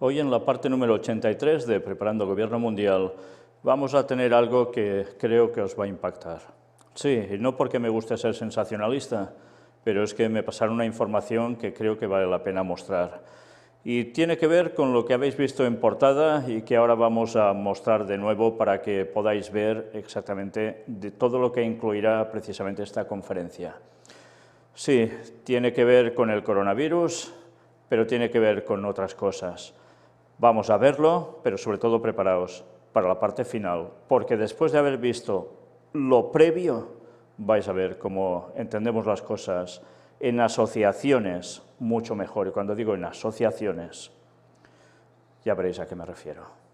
Hoy en la parte número 83 de Preparando Gobierno Mundial vamos a tener algo que creo que os va a impactar. Sí, y no porque me guste ser sensacionalista, pero es que me pasaron una información que creo que vale la pena mostrar. Y tiene que ver con lo que habéis visto en portada y que ahora vamos a mostrar de nuevo para que podáis ver exactamente de todo lo que incluirá precisamente esta conferencia. Sí, tiene que ver con el coronavirus, pero tiene que ver con otras cosas. Vamos a verlo, pero sobre todo preparaos para la parte final, porque después de haber visto lo previo, vais a ver cómo entendemos las cosas en asociaciones mucho mejor. Y cuando digo en asociaciones, ya veréis a qué me refiero.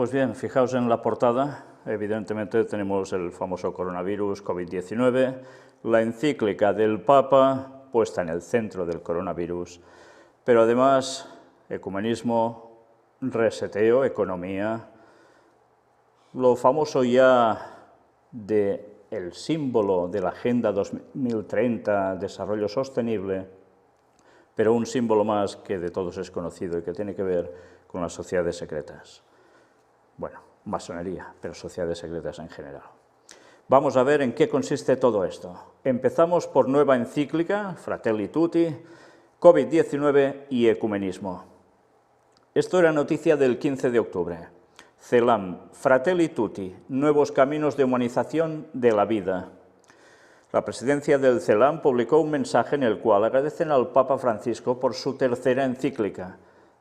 Pues bien, fijaos en la portada, evidentemente tenemos el famoso coronavirus COVID-19, la encíclica del Papa puesta en el centro del coronavirus, pero además ecumenismo, reseteo, economía, lo famoso ya del símbolo de la Agenda 2030, desarrollo sostenible, pero un símbolo más que de todos es conocido y que tiene que ver con las sociedades secretas. Bueno, masonería, pero sociedades secretas en general. Vamos a ver en qué consiste todo esto. Empezamos por nueva encíclica, Fratelli Tutti, COVID-19 y ecumenismo. Esto era noticia del 15 de octubre. CELAM, Fratelli Tutti, nuevos caminos de humanización de la vida. La presidencia del CELAM publicó un mensaje en el cual agradecen al Papa Francisco por su tercera encíclica.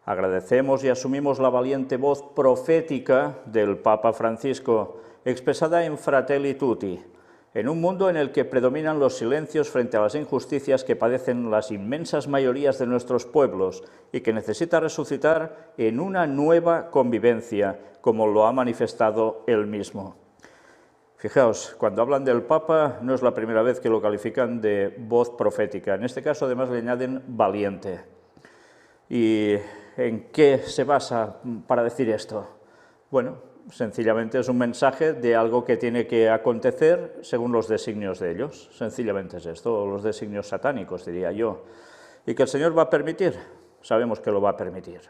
Agradecemos y asumimos la valiente voz profética del Papa Francisco, expresada en Fratelli Tutti, en un mundo en el que predominan los silencios frente a las injusticias que padecen las inmensas mayorías de nuestros pueblos y que necesita resucitar en una nueva convivencia, como lo ha manifestado él mismo. Fijaos, cuando hablan del Papa no es la primera vez que lo califican de voz profética, en este caso además le añaden valiente. ¿Y en qué se basa para decir esto? Bueno, sencillamente es un mensaje de algo que tiene que acontecer según los designios de ellos. Sencillamente es esto, los designios satánicos, diría yo. ¿Y que el Señor va a permitir? Sabemos que lo va a permitir.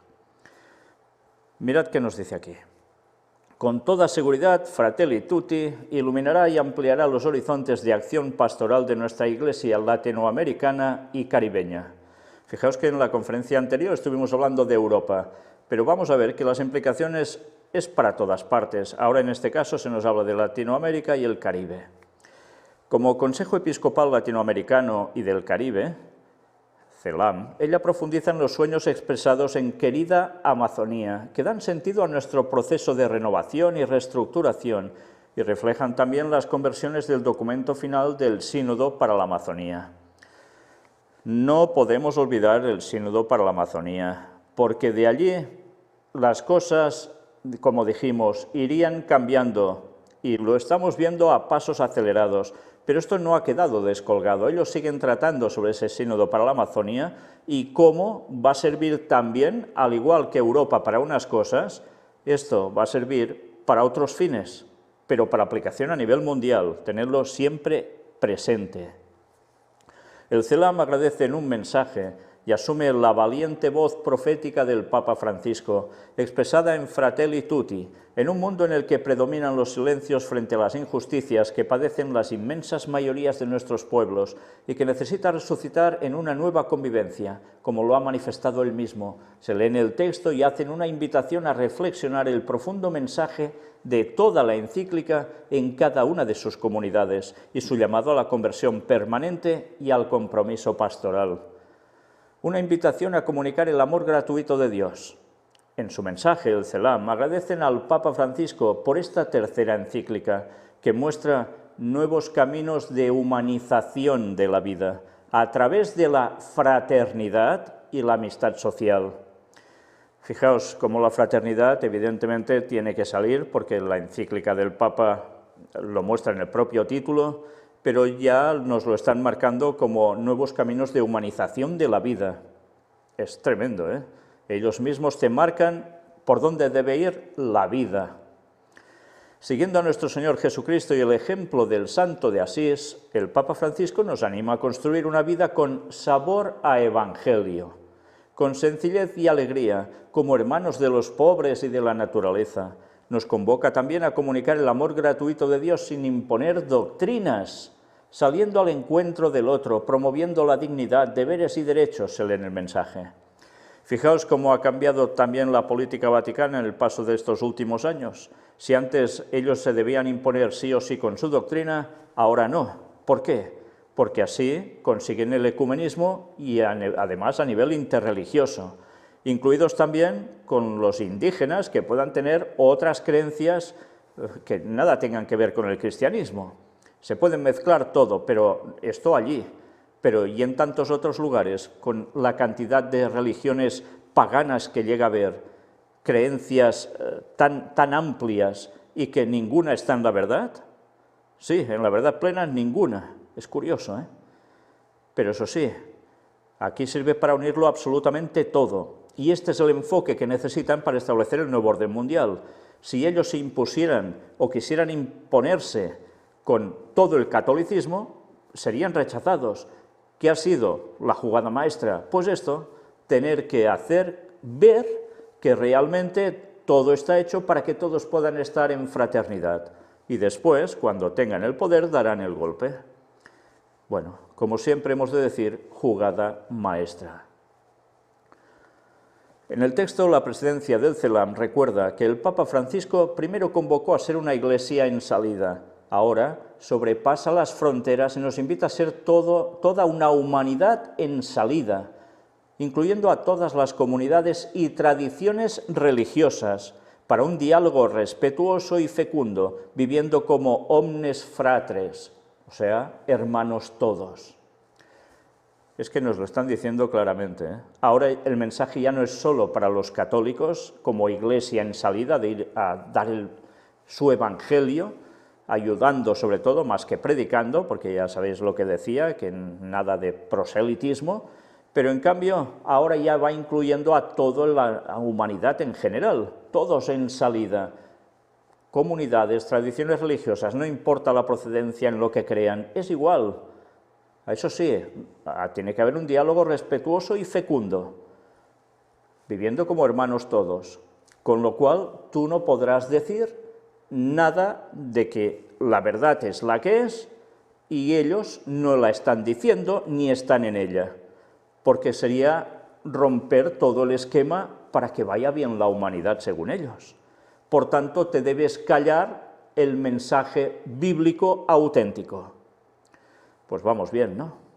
Mirad qué nos dice aquí. Con toda seguridad, Fratelli Tutti iluminará y ampliará los horizontes de acción pastoral de nuestra Iglesia latinoamericana y caribeña. Fijaos que en la conferencia anterior estuvimos hablando de Europa, pero vamos a ver que las implicaciones es para todas partes. Ahora en este caso se nos habla de Latinoamérica y el Caribe. Como Consejo Episcopal Latinoamericano y del Caribe, CELAM, ella profundiza en los sueños expresados en Querida Amazonía, que dan sentido a nuestro proceso de renovación y reestructuración y reflejan también las conversiones del documento final del Sínodo para la Amazonía. No podemos olvidar el Sínodo para la Amazonía, porque de allí las cosas, como dijimos, irían cambiando y lo estamos viendo a pasos acelerados, pero esto no ha quedado descolgado. Ellos siguen tratando sobre ese Sínodo para la Amazonía y cómo va a servir también, al igual que Europa para unas cosas, esto va a servir para otros fines, pero para aplicación a nivel mundial, tenerlo siempre presente. El CELAM agradece en un mensaje y asume la valiente voz profética del Papa Francisco, expresada en Fratelli Tutti, en un mundo en el que predominan los silencios frente a las injusticias que padecen las inmensas mayorías de nuestros pueblos y que necesita resucitar en una nueva convivencia, como lo ha manifestado él mismo. Se leen el texto y hacen una invitación a reflexionar el profundo mensaje de toda la encíclica en cada una de sus comunidades y su llamado a la conversión permanente y al compromiso pastoral. Una invitación a comunicar el amor gratuito de Dios. En su mensaje, el CELAM agradecen al Papa Francisco por esta tercera encíclica que muestra nuevos caminos de humanización de la vida a través de la fraternidad y la amistad social. Fijaos cómo la fraternidad evidentemente tiene que salir porque la encíclica del Papa lo muestra en el propio título, pero ya nos lo están marcando como nuevos caminos de humanización de la vida. Es tremendo, ¿eh? Ellos mismos te marcan por dónde debe ir la vida. Siguiendo a nuestro Señor Jesucristo y el ejemplo del Santo de Asís, el Papa Francisco nos anima a construir una vida con sabor a evangelio, con sencillez y alegría, como hermanos de los pobres y de la naturaleza. Nos convoca también a comunicar el amor gratuito de Dios sin imponer doctrinas, saliendo al encuentro del otro, promoviendo la dignidad, deberes y derechos, se lee en el mensaje. Fijaos cómo ha cambiado también la política vaticana en el paso de estos últimos años. Si antes ellos se debían imponer sí o sí con su doctrina, ahora no. ¿Por qué? Porque así consiguen el ecumenismo y además a nivel interreligioso, incluidos también con los indígenas que puedan tener otras creencias que nada tengan que ver con el cristianismo. Se pueden mezclar todo, pero esto allí. Pero y en tantos otros lugares, con la cantidad de religiones paganas que llega a haber, creencias tan amplias y que ninguna está en la verdad. Sí, en la verdad plena ninguna. Es curioso, ¿eh? Pero eso sí, aquí sirve para unirlo absolutamente todo. Y este es el enfoque que necesitan para establecer el nuevo orden mundial. Si ellos se impusieran o quisieran imponerse con todo el catolicismo, serían rechazados. ¿Qué ha sido la jugada maestra? Pues esto, tener que hacer ver que realmente todo está hecho para que todos puedan estar en fraternidad. Y después, cuando tengan el poder, darán el golpe. Bueno, como siempre hemos de decir, jugada maestra. En el texto, la presidencia del CELAM recuerda que el Papa Francisco primero convocó a ser una iglesia en salida. Ahora sobrepasa las fronteras y nos invita a ser toda una humanidad en salida, incluyendo a todas las comunidades y tradiciones religiosas, para un diálogo respetuoso y fecundo, viviendo como omnes fratres, o sea, hermanos todos. Es que nos lo están diciendo claramente, ¿eh? Ahora el mensaje ya no es solo para los católicos, como iglesia en salida, de ir a dar su evangelio, ayudando sobre todo, más que predicando, porque ya sabéis lo que decía, que nada de proselitismo, pero en cambio ahora ya va incluyendo a toda la humanidad en general, todos en salida, comunidades, tradiciones religiosas, no importa la procedencia en lo que crean, es igual. Eso sí, tiene que haber un diálogo respetuoso y fecundo, viviendo como hermanos todos, con lo cual tú no podrás decir nada de que la verdad es la que es y ellos no la están diciendo ni están en ella, porque sería romper todo el esquema para que vaya bien la humanidad según ellos. Por tanto, te debes callar el mensaje bíblico auténtico. Pues vamos bien, ¿no?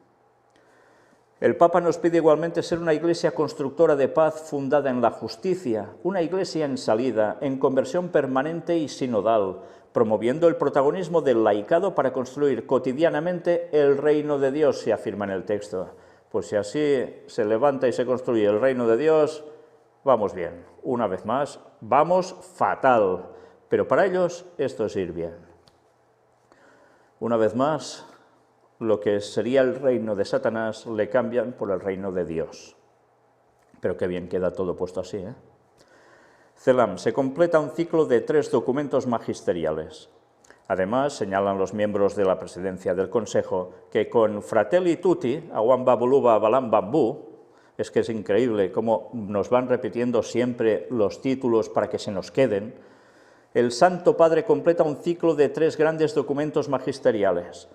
El Papa nos pide igualmente ser una iglesia constructora de paz fundada en la justicia, una iglesia en salida, en conversión permanente y sinodal, promoviendo el protagonismo del laicado para construir cotidianamente el reino de Dios, se afirma en el texto. Pues si así se levanta y se construye el reino de Dios, vamos bien. Una vez más, vamos fatal, pero para ellos esto es ir bien. Una vez más, lo que sería el reino de Satanás le cambian por el reino de Dios. Pero qué bien queda todo puesto así, ¿eh? CELAM se completa un ciclo de 3 documentos magisteriales. Además, señalan los miembros de la presidencia del Consejo que con Fratelli Tutti, Awan Babuluba Balam Bambú, es que es increíble cómo nos van repitiendo siempre los títulos para que se nos queden, el Santo Padre completa un ciclo de 3 grandes documentos magisteriales.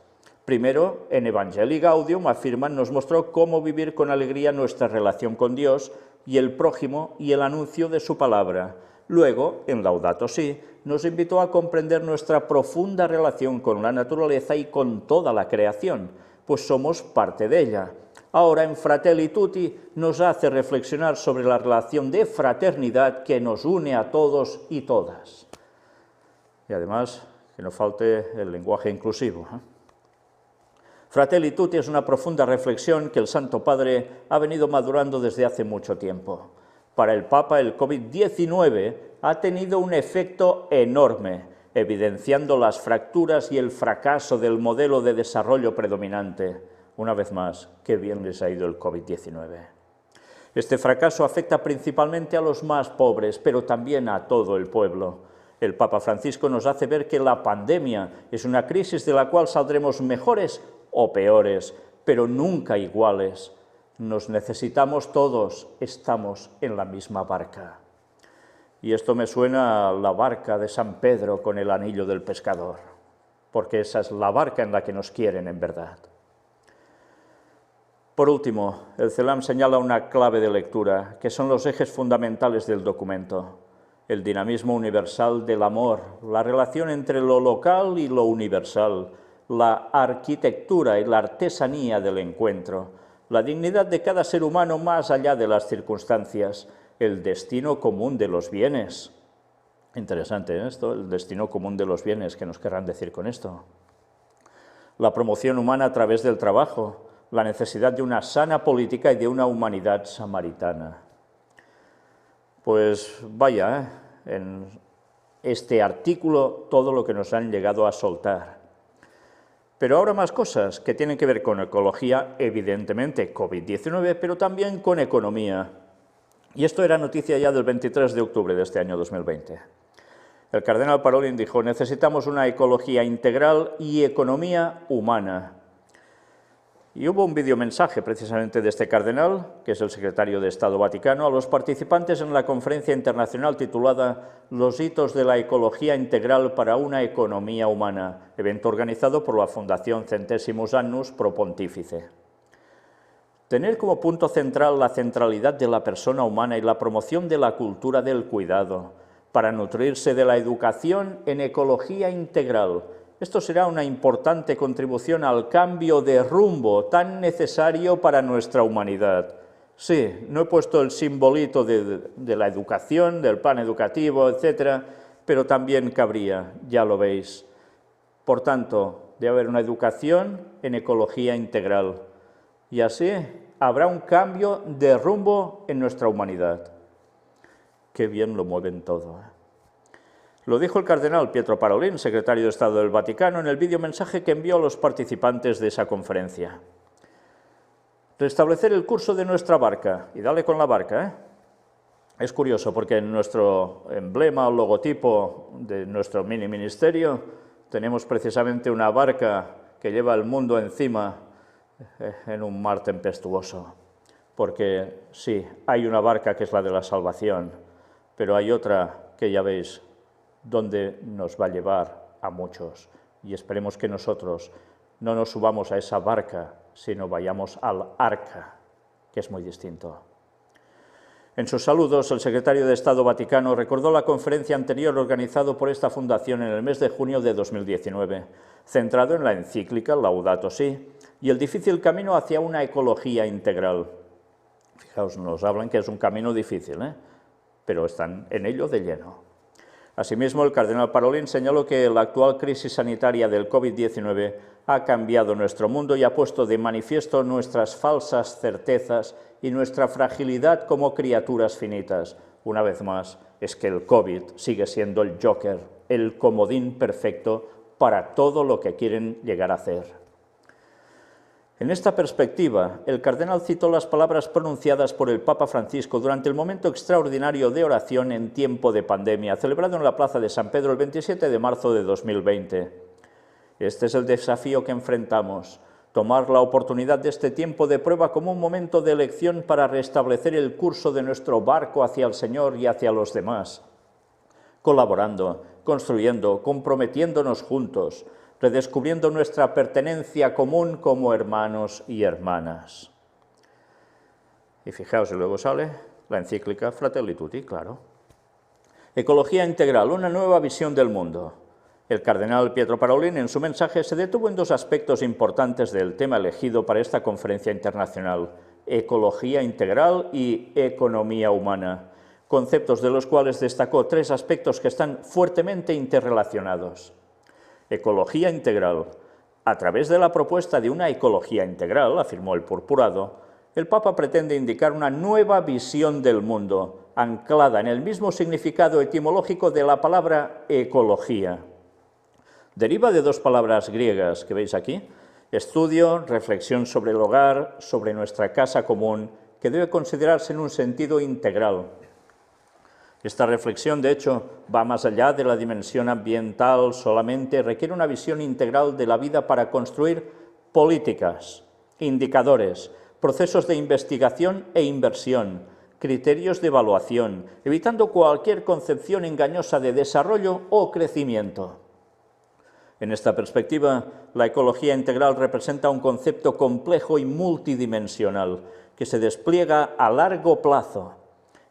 Primero, en Evangelii Gaudium, afirman, nos mostró cómo vivir con alegría nuestra relación con Dios y el prójimo y el anuncio de su palabra. Luego, en Laudato Si, nos invitó a comprender nuestra profunda relación con la naturaleza y con toda la creación, pues somos parte de ella. Ahora, en Fratelli Tutti, nos hace reflexionar sobre la relación de fraternidad que nos une a todos y todas. Y además, que no falte el lenguaje inclusivo, ¿eh? Fratelli Tutti es una profunda reflexión que el Santo Padre ha venido madurando desde hace mucho tiempo. Para el Papa, el COVID-19 ha tenido un efecto enorme, evidenciando las fracturas y el fracaso del modelo de desarrollo predominante. Una vez más, qué bien les ha ido el COVID-19. Este fracaso afecta principalmente a los más pobres, pero también a todo el pueblo. El Papa Francisco nos hace ver que la pandemia es una crisis de la cual saldremos mejores o peores, pero nunca iguales. Nos necesitamos todos, estamos en la misma barca. Y esto me suena a la barca de San Pedro con el anillo del pescador, porque esa es la barca en la que nos quieren en verdad. Por último, el CELAM señala una clave de lectura, que son los ejes fundamentales del documento. El dinamismo universal del amor, la relación entre lo local y lo universal, la arquitectura y la artesanía del encuentro, la dignidad de cada ser humano más allá de las circunstancias, el destino común de los bienes. Interesante esto, el destino común de los bienes, ¿qué nos querrán decir con esto? La promoción humana a través del trabajo, la necesidad de una sana política y de una humanidad samaritana. Pues vaya, en este artículo todo lo que nos han llegado a soltar. Pero ahora más cosas que tienen que ver con ecología, evidentemente COVID-19, pero también con economía. Y esto era noticia ya del 23 de octubre de este año 2020. El cardenal Parolin dijo: necesitamos una ecología integral y economía humana. Y hubo un videomensaje precisamente de este cardenal, que es el secretario de Estado Vaticano, a los participantes en la conferencia internacional titulada Los hitos de la ecología integral para una economía humana, evento organizado por la Fundación Centesimus Annus Pro Pontífice. Tener como punto central la centralidad de la persona humana y la promoción de la cultura del cuidado, para nutrirse de la educación en ecología integral. Esto será una importante contribución al cambio de rumbo tan necesario para nuestra humanidad. Sí, no he puesto el simbolito de la educación, del plan educativo, etcétera, pero también cabría, ya lo veis. Por tanto, debe haber una educación en ecología integral. Y así habrá un cambio de rumbo en nuestra humanidad. Qué bien lo mueven todo, ¿eh? Lo dijo el cardenal Pietro Parolin, secretario de Estado del Vaticano, en el videomensaje que envió a los participantes de esa conferencia. Restablecer el curso de nuestra barca, y dale con la barca, ¿eh? Es curioso porque en nuestro emblema o logotipo de nuestro mini ministerio tenemos precisamente una barca que lleva el mundo encima en un mar tempestuoso. Porque sí, hay una barca que es la de la salvación, pero hay otra que ya veis donde nos va a llevar a muchos. Y esperemos que nosotros no nos subamos a esa barca, sino vayamos al arca, que es muy distinto. En sus saludos, el secretario de Estado Vaticano recordó la conferencia anterior organizada por esta fundación en el mes de junio de 2019, centrado en la encíclica Laudato Si y el difícil camino hacia una ecología integral. Fijaos, nos hablan que es un camino difícil, pero están en ello de lleno. Asimismo, el cardenal Parolin señaló que la actual crisis sanitaria del COVID-19 ha cambiado nuestro mundo y ha puesto de manifiesto nuestras falsas certezas y nuestra fragilidad como criaturas finitas. Una vez más, es que el COVID sigue siendo el Joker, el comodín perfecto para todo lo que quieren llegar a hacer. En esta perspectiva, el cardenal citó las palabras pronunciadas por el Papa Francisco durante el momento extraordinario de oración en tiempo de pandemia, celebrado en la Plaza de San Pedro el 27 de marzo de 2020. Este es el desafío que enfrentamos, tomar la oportunidad de este tiempo de prueba como un momento de elección para restablecer el curso de nuestro barco hacia el Señor y hacia los demás, colaborando, construyendo, comprometiéndonos juntos, redescubriendo nuestra pertenencia común como hermanos y hermanas. Y fijaos, y luego sale la encíclica Fratelli Tutti, claro. Ecología integral, una nueva visión del mundo. El cardenal Pietro Parolin, en su mensaje, se detuvo en dos aspectos importantes del tema elegido para esta conferencia internacional: ecología integral y economía humana, conceptos de los cuales destacó tres aspectos que están fuertemente interrelacionados. Ecología integral. A través de la propuesta de una ecología integral, afirmó el purpurado, el Papa pretende indicar una nueva visión del mundo, anclada en el mismo significado etimológico de la palabra ecología. Deriva de dos palabras griegas que veis aquí: estudio, reflexión sobre el hogar, sobre nuestra casa común, que debe considerarse en un sentido integral. Esta reflexión, de hecho, va más allá de la dimensión ambiental solamente, requiere una visión integral de la vida para construir políticas, indicadores, procesos de investigación e inversión, criterios de evaluación, evitando cualquier concepción engañosa de desarrollo o crecimiento. En esta perspectiva, la ecología integral representa un concepto complejo y multidimensional que se despliega a largo plazo.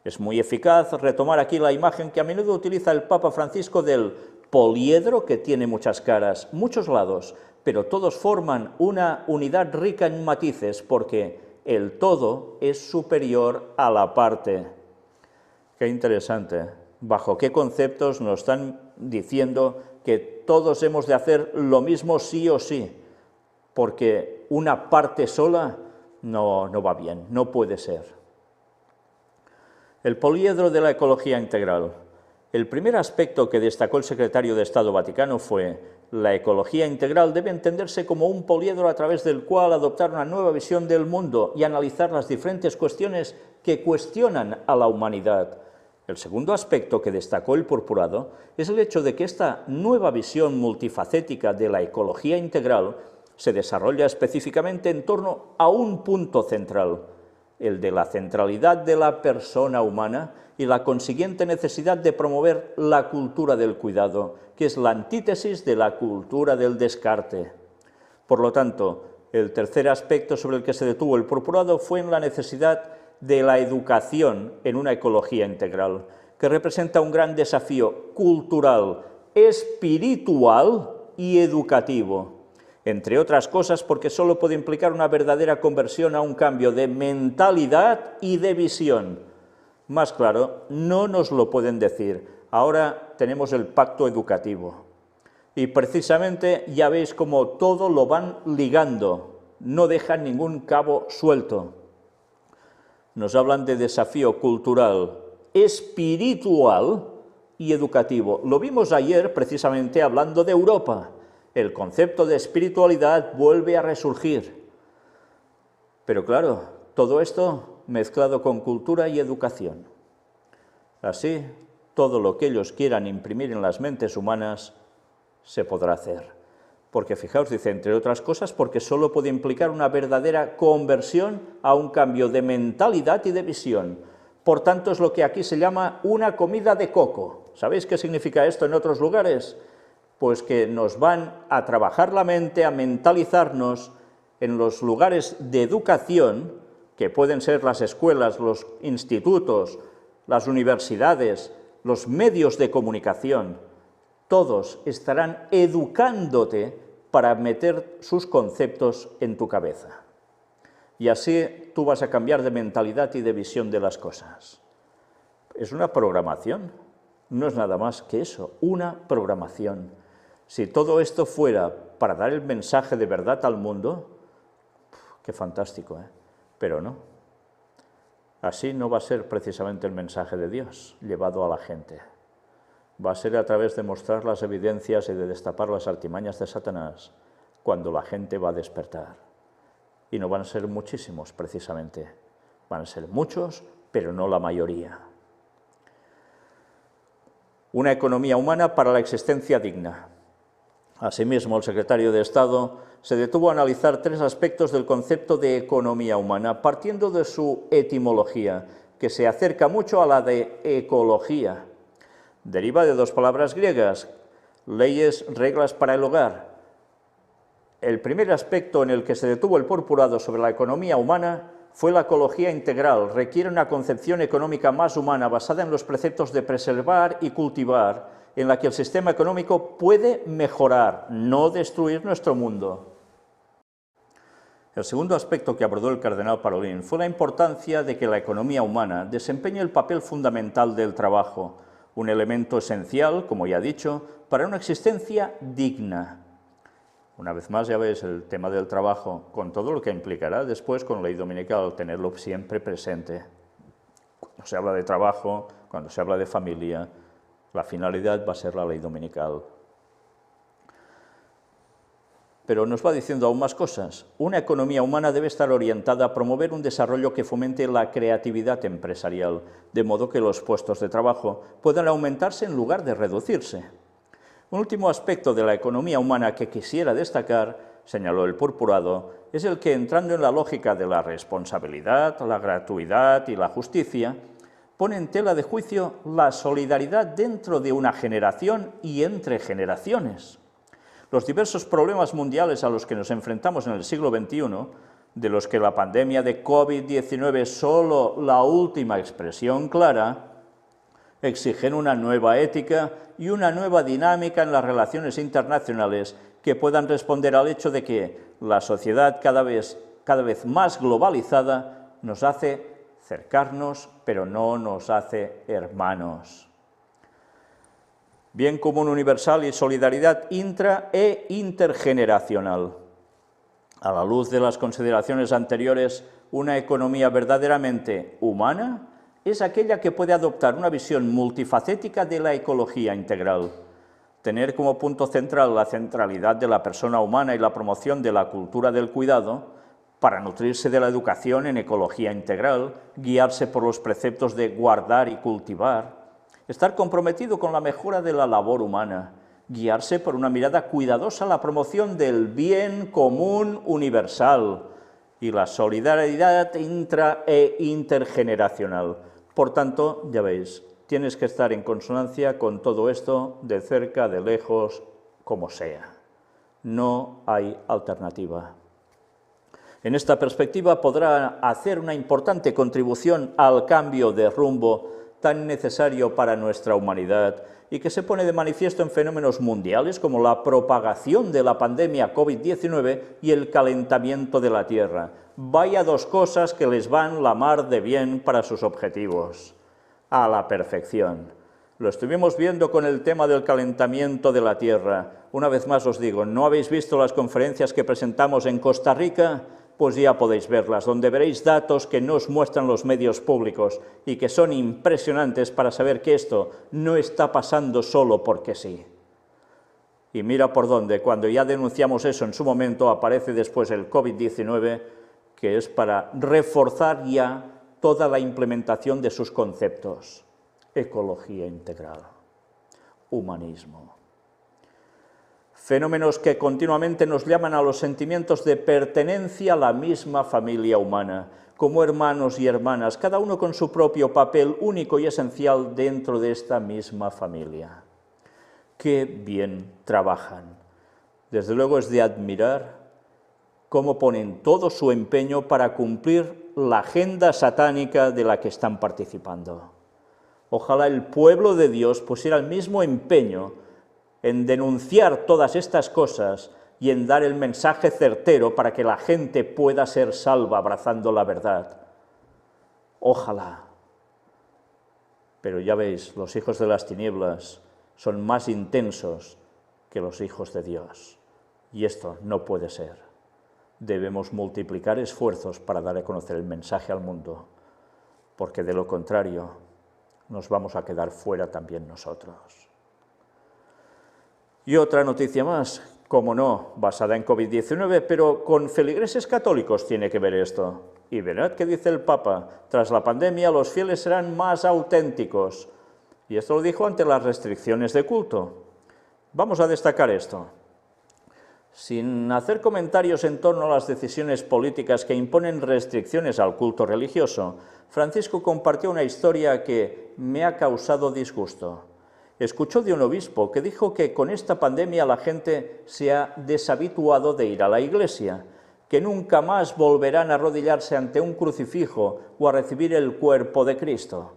Es muy eficaz retomar aquí la imagen que a menudo utiliza el Papa Francisco del poliedro que tiene muchas caras, muchos lados, pero todos forman una unidad rica en matices porque el todo es superior a la parte. Qué interesante. ¿Bajo qué conceptos nos están diciendo que todos hemos de hacer lo mismo sí o sí? Porque una parte sola no va bien, no puede ser. El poliedro de la ecología integral. El primer aspecto que destacó el secretario de Estado Vaticano fue: la ecología integral debe entenderse como un poliedro a través del cual adoptar una nueva visión del mundo y analizar las diferentes cuestiones que cuestionan a la humanidad. El segundo aspecto que destacó el purpurado es el hecho de que esta nueva visión multifacética de la ecología integral se desarrolla específicamente en torno a un punto central, el de la centralidad de la persona humana y la consiguiente necesidad de promover la cultura del cuidado, que es la antítesis de la cultura del descarte. Por lo tanto, el tercer aspecto sobre el que se detuvo el purpurado fue en la necesidad de la educación en una ecología integral, que representa un gran desafío cultural, espiritual y educativo. Entre otras cosas, porque solo puede implicar una verdadera conversión a un cambio de mentalidad y de visión. Más claro, no nos lo pueden decir. Ahora tenemos el pacto educativo. Y precisamente ya veis cómo todo lo van ligando, no dejan ningún cabo suelto. Nos hablan de desafío cultural, espiritual y educativo. Lo vimos ayer precisamente hablando de Europa. El concepto de espiritualidad vuelve a resurgir. Pero claro, todo esto mezclado con cultura y educación. Así, todo lo que ellos quieran imprimir en las mentes humanas se podrá hacer. Porque fijaos, dice, entre otras cosas, porque solo puede implicar una verdadera conversión a un cambio de mentalidad y de visión. Por tanto, es lo que aquí se llama una comida de coco. ¿Sabéis qué significa esto en otros lugares? Pues que nos van a trabajar la mente, a mentalizarnos en los lugares de educación, que pueden ser las escuelas, los institutos, las universidades, los medios de comunicación. Todos estarán educándote para meter sus conceptos en tu cabeza. Y así tú vas a cambiar de mentalidad y de visión de las cosas. Es una programación, no es nada más que eso, una programación. Si todo esto fuera para dar el mensaje de verdad al mundo, qué fantástico, ¿eh? Pero no. Así no va a ser precisamente el mensaje de Dios llevado a la gente. Va a ser a través de mostrar las evidencias y de destapar las artimañas de Satanás cuando la gente va a despertar. Y no van a ser muchísimos, precisamente. Van a ser muchos, pero no la mayoría. Una economía humana para la existencia digna. Asimismo, el secretario de Estado se detuvo a analizar tres aspectos del concepto de economía humana, partiendo de su etimología, que se acerca mucho a la de ecología. Deriva de dos palabras griegas, leyes, reglas para el hogar. El primer aspecto en el que se detuvo el purpurado sobre la economía humana fue la ecología integral. Requiere una concepción económica más humana, basada en los preceptos de preservar y cultivar, en la que el sistema económico puede mejorar, no destruir nuestro mundo. El segundo aspecto que abordó el cardenal Parolin fue la importancia de que la economía humana desempeñe el papel fundamental del trabajo, un elemento esencial, como ya he dicho, para una existencia digna. Una vez más, ya veis el tema del trabajo, con todo lo que implicará después con la ley dominical, tenerlo siempre presente. Cuando se habla de trabajo, cuando se habla de familia, la finalidad va a ser la ley dominical. Pero nos va diciendo aún más cosas. Una economía humana debe estar orientada a promover un desarrollo que fomente la creatividad empresarial, de modo que los puestos de trabajo puedan aumentarse en lugar de reducirse. Un último aspecto de la economía humana que quisiera destacar, señaló el purpurado, es el que, entrando en la lógica de la responsabilidad, la gratuidad y la justicia, pone en tela de juicio la solidaridad dentro de una generación y entre generaciones. Los diversos problemas mundiales a los que nos enfrentamos en el siglo XXI, de los que la pandemia de COVID-19 es solo la última expresión clara, exigen una nueva ética y una nueva dinámica en las relaciones internacionales que puedan responder al hecho de que la sociedad cada vez más globalizada nos hace cercarnos, pero no nos hace hermanos. Bien común universal y solidaridad intra e intergeneracional. A la luz de las consideraciones anteriores, una economía verdaderamente humana es aquella que puede adoptar una visión multifacética de la ecología integral, tener como punto central la centralidad de la persona humana y la promoción de la cultura del cuidado, para nutrirse de la educación en ecología integral, guiarse por los preceptos de guardar y cultivar, estar comprometido con la mejora de la labor humana, guiarse por una mirada cuidadosa a la promoción del bien común universal y la solidaridad intra e intergeneracional. Por tanto, ya veis, tienes que estar en consonancia con todo esto, de cerca, de lejos, como sea. No hay alternativa. En esta perspectiva podrá hacer una importante contribución al cambio de rumbo tan necesario para nuestra humanidad y que se pone de manifiesto en fenómenos mundiales como la propagación de la pandemia COVID-19 y el calentamiento de la Tierra. Vaya dos cosas que les van la mar de bien para sus objetivos, a la perfección. Lo estuvimos viendo con el tema del calentamiento de la Tierra. Una vez más os digo, ¿no habéis visto las conferencias que presentamos en Costa Rica? Pues ya podéis verlas, donde veréis datos que nos muestran los medios públicos y que son impresionantes para saber que esto no está pasando solo porque sí. Y mira por dónde, cuando ya denunciamos eso en su momento, aparece después el COVID-19, que es para reforzar ya toda la implementación de sus conceptos. Ecología integral, humanismo. Fenómenos que continuamente nos llaman a los sentimientos de pertenencia a la misma familia humana, como hermanos y hermanas, cada uno con su propio papel único y esencial dentro de esta misma familia. Qué bien trabajan. Desde luego es de admirar cómo ponen todo su empeño para cumplir la agenda satánica de la que están participando. Ojalá el pueblo de Dios pusiera el mismo empeño en denunciar todas estas cosas y en dar el mensaje certero para que la gente pueda ser salva abrazando la verdad. Ojalá. Pero ya veis, los hijos de las tinieblas son más intensos que los hijos de Dios. Y esto no puede ser. Debemos multiplicar esfuerzos para dar a conocer el mensaje al mundo, porque de lo contrario nos vamos a quedar fuera también nosotros. Y otra noticia más, como no, basada en COVID-19, pero con feligreses católicos tiene que ver esto. Y verad qué dice el Papa, tras la pandemia los fieles serán más auténticos. Y esto lo dijo ante las restricciones de culto. Vamos a destacar esto. Sin hacer comentarios en torno a las decisiones políticas que imponen restricciones al culto religioso, Francisco compartió una historia que me ha causado disgusto. Escuchó de un obispo que dijo que con esta pandemia la gente se ha deshabituado de ir a la iglesia, que nunca más volverán a arrodillarse ante un crucifijo o a recibir el cuerpo de Cristo.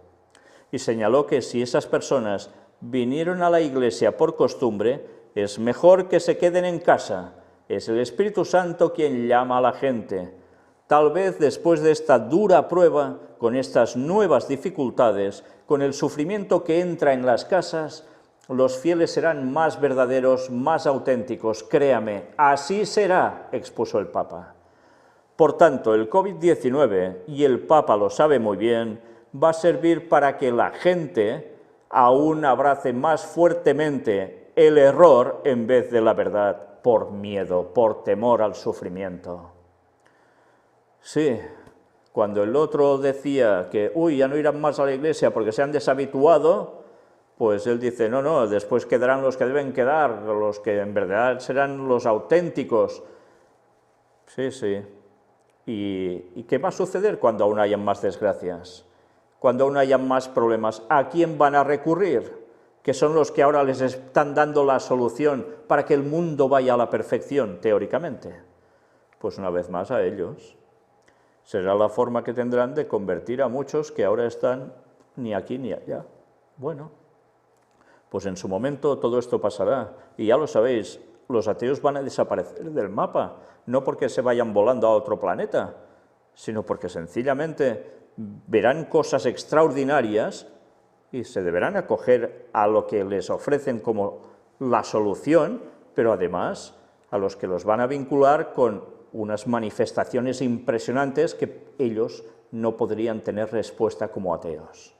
Y señaló que si esas personas vinieron a la iglesia por costumbre, es mejor que se queden en casa. Es el Espíritu Santo quien llama a la gente. Tal vez después de esta dura prueba, con estas nuevas dificultades, con el sufrimiento que entra en las casas, los fieles serán más verdaderos, más auténticos. Créame, así será, expuso el Papa. Por tanto, el COVID-19, y el Papa lo sabe muy bien, va a servir para que la gente aún abrace más fuertemente el error en vez de la verdad. por miedo, por temor al sufrimiento. Sí, cuando el otro decía que, uy, ya no irán más a la iglesia porque se han deshabituado, pues él dice, no, no, después quedarán los que deben quedar, los que en verdad serán los auténticos. Sí, sí. ¿Y qué va a suceder cuando aún haya más desgracias? Cuando aún haya más problemas, ¿a quién van a recurrir? Que son los que ahora les están dando la solución para que el mundo vaya a la perfección, teóricamente. Pues una vez más a ellos. Será la forma que tendrán de convertir a muchos que ahora están ni aquí ni allá. Bueno, pues en su momento todo esto pasará. Y ya lo sabéis, los ateos van a desaparecer del mapa, no porque se vayan volando a otro planeta, sino porque sencillamente verán cosas extraordinarias y se deberán acoger a lo que les ofrecen como la solución, pero además a los que los van a vincular con unas manifestaciones impresionantes que ellos no podrían tener respuesta como ateos.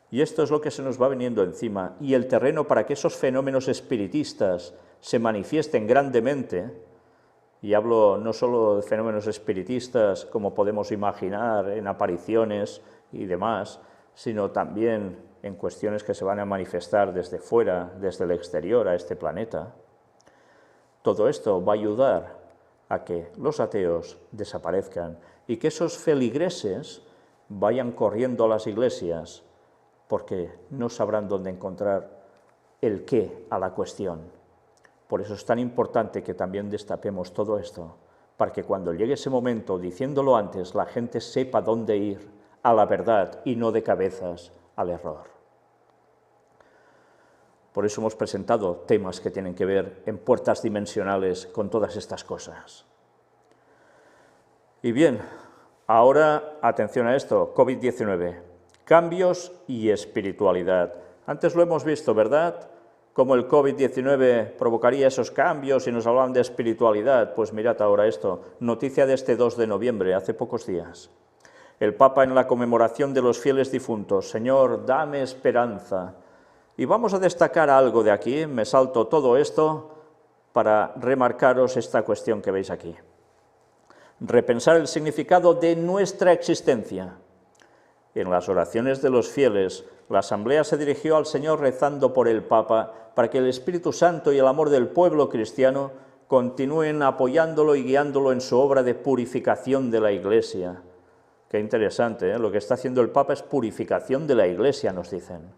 Y esto es lo que se nos va viniendo encima, y el terreno para que esos fenómenos espiritistas se manifiesten grandemente, y hablo no solo de fenómenos espiritistas como podemos imaginar en apariciones y demás, sino también en cuestiones que se van a manifestar desde fuera, desde el exterior a este planeta. Todo esto va a ayudar a que los ateos desaparezcan y que esos feligreses vayan corriendo a las iglesias porque no sabrán dónde encontrar el qué a la cuestión. Por eso es tan importante que también destapemos todo esto, para que cuando llegue ese momento, diciéndolo antes, la gente sepa dónde ir a la verdad y no de cabezas al error. Por eso hemos presentado temas que tienen que ver en puertas dimensionales con todas estas cosas. Y bien, ahora atención a esto, COVID-19, cambios y espiritualidad. Antes lo hemos visto, ¿verdad? Cómo el COVID-19 provocaría esos cambios y nos hablaban de espiritualidad. Pues mirad ahora esto, noticia de este 2 de noviembre, hace pocos días. El Papa en la conmemoración de los fieles difuntos, Señor, dame esperanza. Y vamos a destacar algo de aquí, me salto todo esto para remarcaros esta cuestión que veis aquí. Repensar el significado de nuestra existencia. En las oraciones de los fieles, la asamblea se dirigió al Señor rezando por el Papa para que el Espíritu Santo y el amor del pueblo cristiano continúen apoyándolo y guiándolo en su obra de purificación de la Iglesia. Qué interesante, ¿eh? Lo que está haciendo el Papa es purificación de la Iglesia, nos dicen.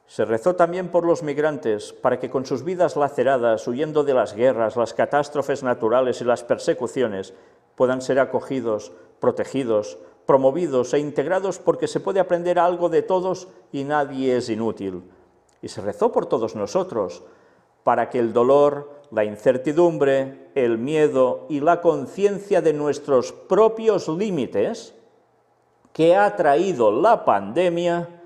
Se rezó también por los migrantes, para que con sus vidas laceradas, huyendo de las guerras, las catástrofes naturales y las persecuciones, puedan ser acogidos, protegidos, promovidos e integrados, porque se puede aprender algo de todos y nadie es inútil. Y se rezó por todos nosotros, para que el dolor, la incertidumbre, el miedo y la conciencia de nuestros propios límites que ha traído la pandemia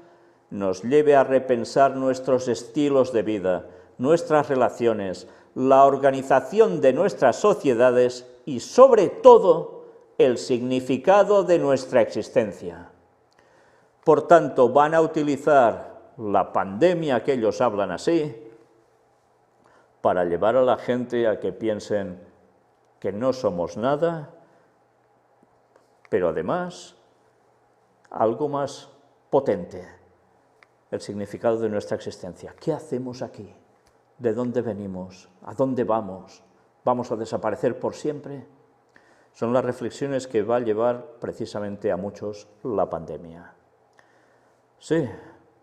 nos lleve a repensar nuestros estilos de vida, nuestras relaciones, la organización de nuestras sociedades y, sobre todo, el significado de nuestra existencia. Por tanto, van a utilizar la pandemia, que ellos hablan así, para llevar a la gente a que piensen que no somos nada, pero además, algo más potente, el significado de nuestra existencia. ¿Qué hacemos aquí? ¿De dónde venimos? ¿A dónde vamos? ¿Vamos a desaparecer por siempre? Son las reflexiones que va a llevar precisamente a muchos la pandemia. Sí,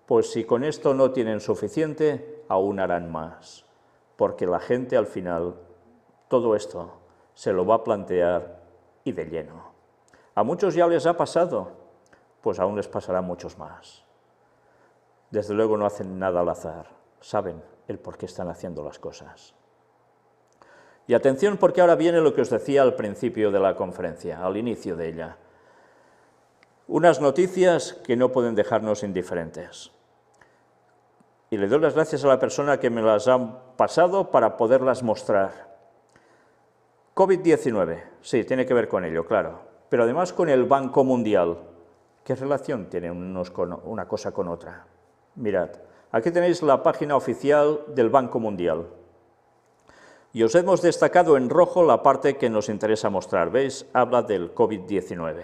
pues si con esto no tienen suficiente, aún harán más, porque la gente al final todo esto se lo va a plantear y de lleno. A muchos ya les ha pasado, pues aún les pasará a muchos más. Desde luego no hacen nada al azar, saben el por qué están haciendo las cosas. Y atención, porque ahora viene lo que os decía al principio de la conferencia, al inicio de ella. Unas noticias que no pueden dejarnos indiferentes. Y le doy las gracias a la persona que me las ha pasado para poderlas mostrar. COVID-19, sí, tiene que ver con ello, claro, pero además con el Banco Mundial. ¿Qué relación tiene una cosa con otra? Mirad, aquí tenéis la página oficial del Banco Mundial. Y os hemos destacado en rojo la parte que nos interesa mostrar, ¿veis? Habla del COVID-19.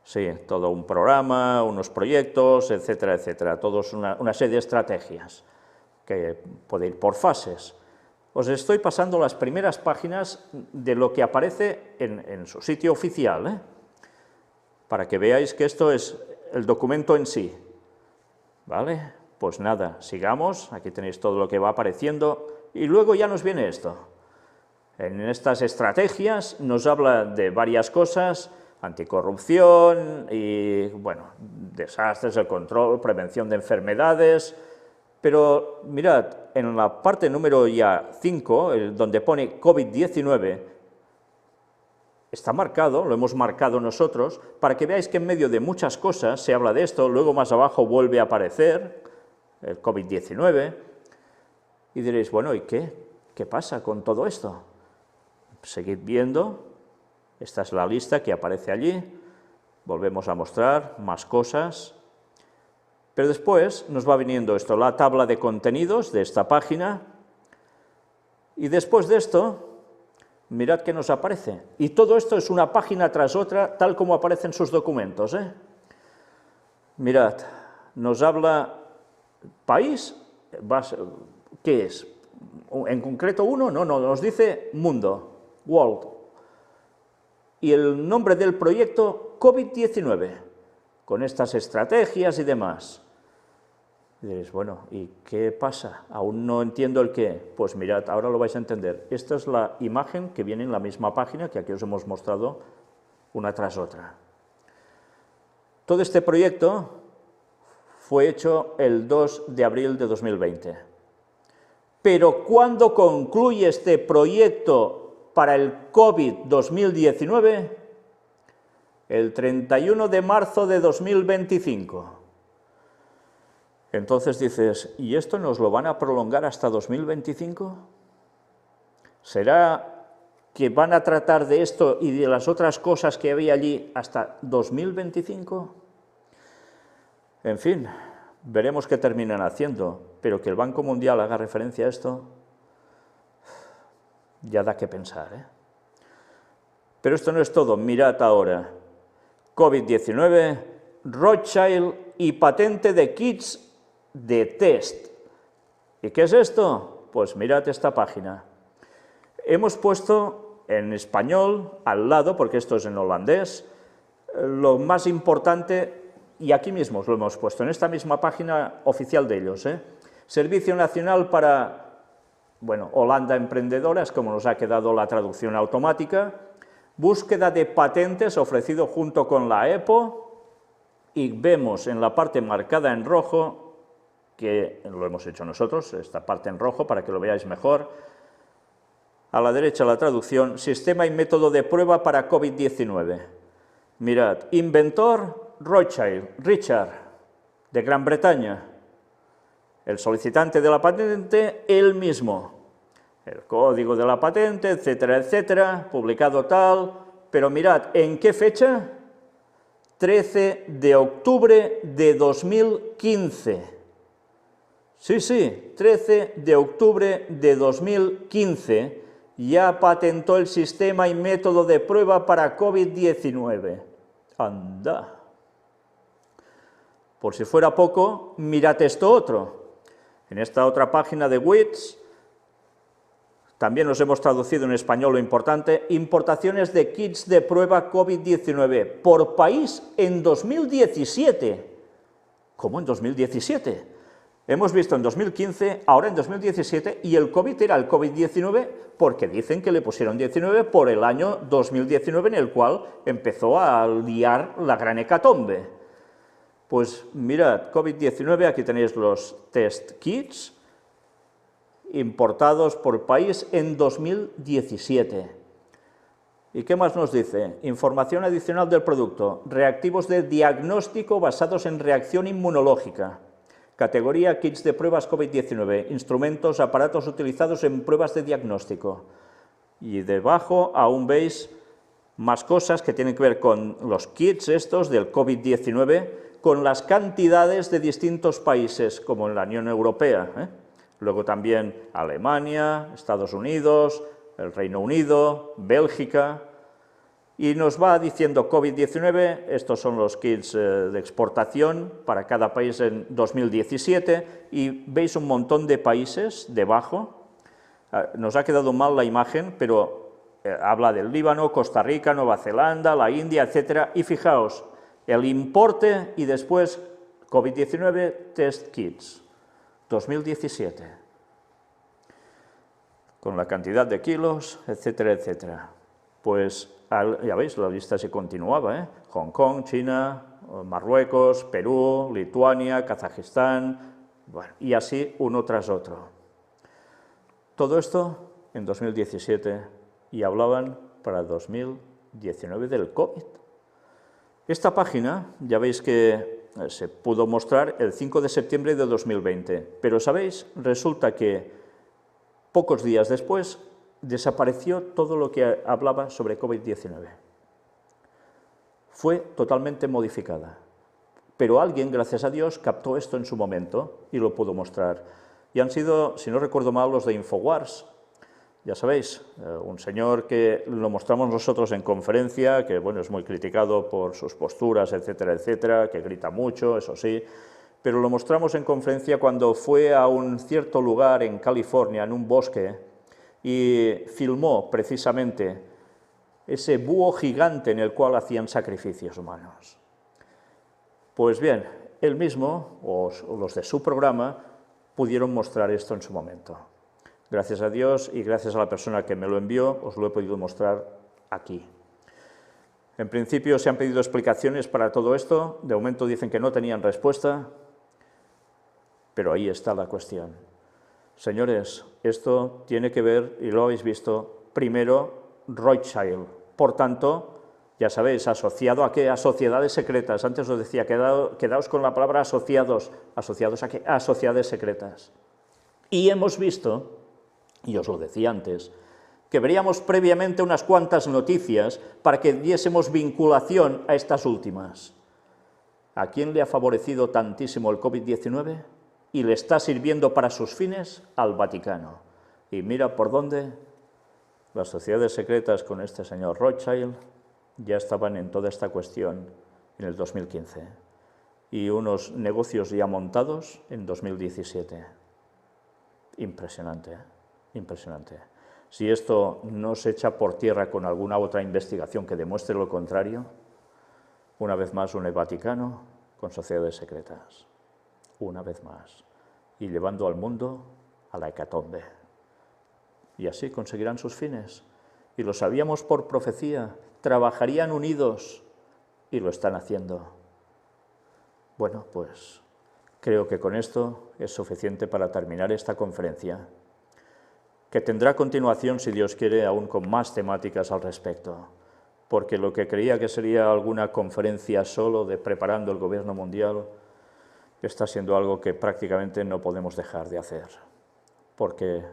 Sí, todo un programa, unos proyectos, etcétera, etcétera, todos una serie de estrategias que puede ir por fases. Os estoy pasando las primeras páginas de lo que aparece en su sitio oficial, para que veáis que esto es el documento en sí. ¿Vale? Pues nada, sigamos, aquí tenéis todo lo que va apareciendo, y luego ya nos viene esto. En estas estrategias nos habla de varias cosas, anticorrupción y, bueno, desastres, el control, prevención de enfermedades, pero mirad, en la parte número ya 5, donde pone COVID-19, está marcado, lo hemos marcado nosotros, para que veáis que en medio de muchas cosas se habla de esto, luego más abajo vuelve a aparecer el COVID-19, y diréis, bueno, ¿y qué? ¿Qué pasa con todo esto? Seguid viendo, esta es la lista que aparece allí, volvemos a mostrar más cosas, pero después nos va viniendo esto, la tabla de contenidos de esta página, y después de esto, mirad qué nos aparece. Y todo esto es una página tras otra, tal como aparecen sus documentos. Mirad, nos habla país, ¿qué es? ¿En concreto uno? No, nos dice mundo, world. Y el nombre del proyecto, COVID-19, con estas estrategias y demás. Y diréis, bueno, ¿y qué pasa? Aún no entiendo el qué. Pues mirad, ahora lo vais a entender. Esta es la imagen que viene en la misma página que aquí os hemos mostrado una tras otra. Todo este proyecto fue hecho el 2 de abril de 2020. Pero ¿cuándo concluye este proyecto para el COVID-2019? El 31 de marzo de 2025. Entonces dices, ¿y esto nos lo van a prolongar hasta 2025? ¿Será que van a tratar de esto y de las otras cosas que había allí hasta 2025? En fin, veremos qué terminan haciendo, pero que el Banco Mundial haga referencia a esto, ya da que pensar, Pero esto no es todo, mirad ahora, COVID-19, Rothschild y patente de kits de test. ¿Y qué es esto? Pues mirad esta página. Hemos puesto en español al lado, porque esto es en holandés, lo más importante, y aquí mismo os lo hemos puesto, en esta misma página oficial de ellos, Servicio Nacional para, bueno, Holanda Emprendedora, es como nos ha quedado la traducción automática, búsqueda de patentes ofrecido junto con la EPO, y vemos en la parte marcada en rojo, que lo hemos hecho nosotros, esta parte en rojo, para que lo veáis mejor. A la derecha la traducción, sistema y método de prueba para COVID-19. Mirad, inventor Rothschild, Richard, de Gran Bretaña. El solicitante de la patente, él mismo. El código de la patente, etcétera, etcétera, publicado tal, pero mirad, ¿en qué fecha? 13 de octubre de 2015. Sí, 13 de octubre de 2015 ya patentó el sistema y método de prueba para COVID-19. Anda. Por si fuera poco, mirad esto otro. En esta otra página de WITS, también os hemos traducido en español lo importante, importaciones de kits de prueba COVID-19 por país en 2017. ¿Cómo en 2017? Hemos visto en 2015, ahora en 2017, y el COVID era el COVID-19 porque dicen que le pusieron 19 por el año 2019 en el cual empezó a liar la gran hecatombe. Pues mirad, COVID-19, aquí tenéis los test kits importados por país en 2017. ¿Y qué más nos dice? Información adicional del producto, reactivos de diagnóstico basados en reacción inmunológica. Categoría kits de pruebas COVID-19, instrumentos, aparatos utilizados en pruebas de diagnóstico. Y debajo aún veis más cosas que tienen que ver con los kits estos del COVID-19, con las cantidades de distintos países, como en la Unión Europea. Luego también Alemania, Estados Unidos, el Reino Unido, Bélgica, y nos va diciendo COVID-19, estos son los kits de exportación para cada país en 2017, y veis un montón de países debajo. Nos ha quedado mal la imagen, pero habla del Líbano, Costa Rica, Nueva Zelanda, la India, etcétera, y fijaos, el importe y después COVID-19 test kits, 2017, con la cantidad de kilos, etcétera, etcétera. Pues ya veis, la lista se continuaba, ¿eh? Hong Kong, China, Marruecos, Perú, Lituania, Kazajistán, bueno, y así uno tras otro. Todo esto en 2017, y hablaban para 2019 del COVID. Esta página, ya veis que se pudo mostrar el 5 de septiembre de 2020, pero ¿sabéis? Resulta que pocos días después desapareció todo lo que hablaba sobre COVID-19. Fue totalmente modificada, pero alguien, gracias a Dios, captó esto en su momento y lo pudo mostrar. Y han sido, si no recuerdo mal, los de Infowars. Ya sabéis, un señor que lo mostramos nosotros en conferencia, que bueno, es muy criticado por sus posturas, etcétera, etcétera, que grita mucho, eso sí, pero lo mostramos en conferencia cuando fue a un cierto lugar en California, en un bosque, y filmó precisamente ese búho gigante en el cual hacían sacrificios humanos. Pues bien, él mismo, o los de su programa, pudieron mostrar esto en su momento. Gracias a Dios y gracias a la persona que me lo envió, os lo he podido mostrar aquí. En principio se han pedido explicaciones para todo esto, de momento dicen que no tenían respuesta, pero ahí está la cuestión. Señores, esto tiene que ver, y lo habéis visto, primero Rothschild. Por tanto, ya sabéis, ¿asociado a qué? A sociedades secretas. Antes os decía, quedaos con la palabra asociados. ¿Asociados a qué? A sociedades secretas. Y hemos visto, y os lo decía antes, que veríamos previamente unas cuantas noticias para que diésemos vinculación a estas últimas. ¿A quién le ha favorecido tantísimo el COVID-19? Y le está sirviendo para sus fines al Vaticano. Y mira por dónde las sociedades secretas con este señor Rothschild ya estaban en toda esta cuestión en el 2015. Y unos negocios ya montados en 2017. Impresionante, ¿eh? Impresionante. Si esto no se echa por tierra con alguna otra investigación que demuestre lo contrario, una vez más un Vaticano con sociedades secretas. Una vez más, y llevando al mundo a la hecatombe. Y así conseguirán sus fines. Y lo sabíamos por profecía, trabajarían unidos, y lo están haciendo. Bueno, pues creo que con esto es suficiente para terminar esta conferencia, que tendrá continuación, si Dios quiere, aún con más temáticas al respecto, porque lo que creía que sería alguna conferencia solo de preparando el gobierno mundial, está siendo algo que prácticamente no podemos dejar de hacer, porque,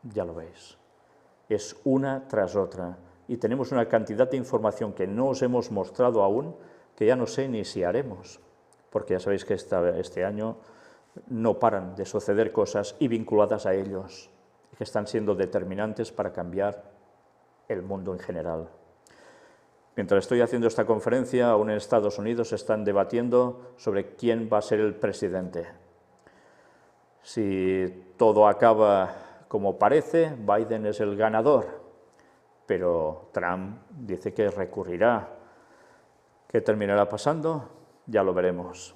ya lo veis, es una tras otra, y tenemos una cantidad de información que no os hemos mostrado aún, que ya no sé ni si haremos, porque ya sabéis que este año no paran de suceder cosas y vinculadas a ellos, y que están siendo determinantes para cambiar el mundo en general. Mientras estoy haciendo esta conferencia, aún en Estados Unidos están debatiendo sobre quién va a ser el presidente. Si todo acaba como parece, Biden es el ganador, pero Trump dice que recurrirá. ¿Qué terminará pasando? Ya lo veremos.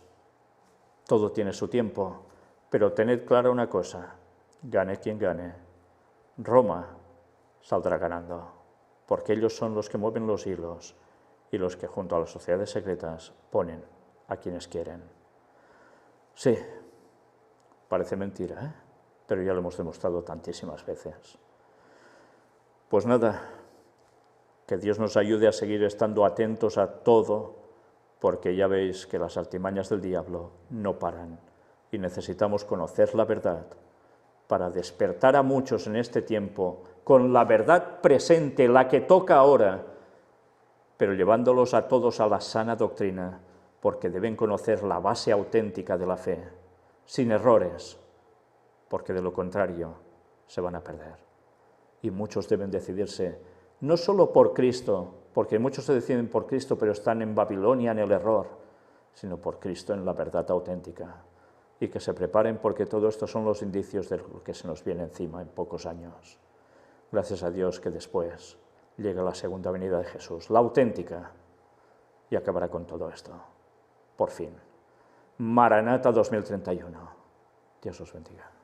Todo tiene su tiempo, pero tened clara una cosa, gane quien gane, Roma saldrá ganando, porque ellos son los que mueven los hilos y los que junto a las sociedades secretas ponen a quienes quieren. Sí, parece mentira, ¿eh? Pero ya lo hemos demostrado tantísimas veces. Pues nada, que Dios nos ayude a seguir estando atentos a todo, porque ya veis que las artimañas del diablo no paran y necesitamos conocer la verdad para despertar a muchos en este tiempo con la verdad presente, la que toca ahora, pero llevándolos a todos a la sana doctrina, porque deben conocer la base auténtica de la fe, sin errores, porque de lo contrario se van a perder. y muchos deben decidirse, no solo por Cristo, porque muchos se deciden por Cristo, pero están en Babilonia en el error, sino por Cristo en la verdad auténtica. Y que se preparen porque todo esto son los indicios de lo que se nos viene encima en pocos años. Gracias a Dios que después llega la segunda venida de Jesús, la auténtica, y acabará con todo esto. Por fin. Maranata 2031. Dios os bendiga.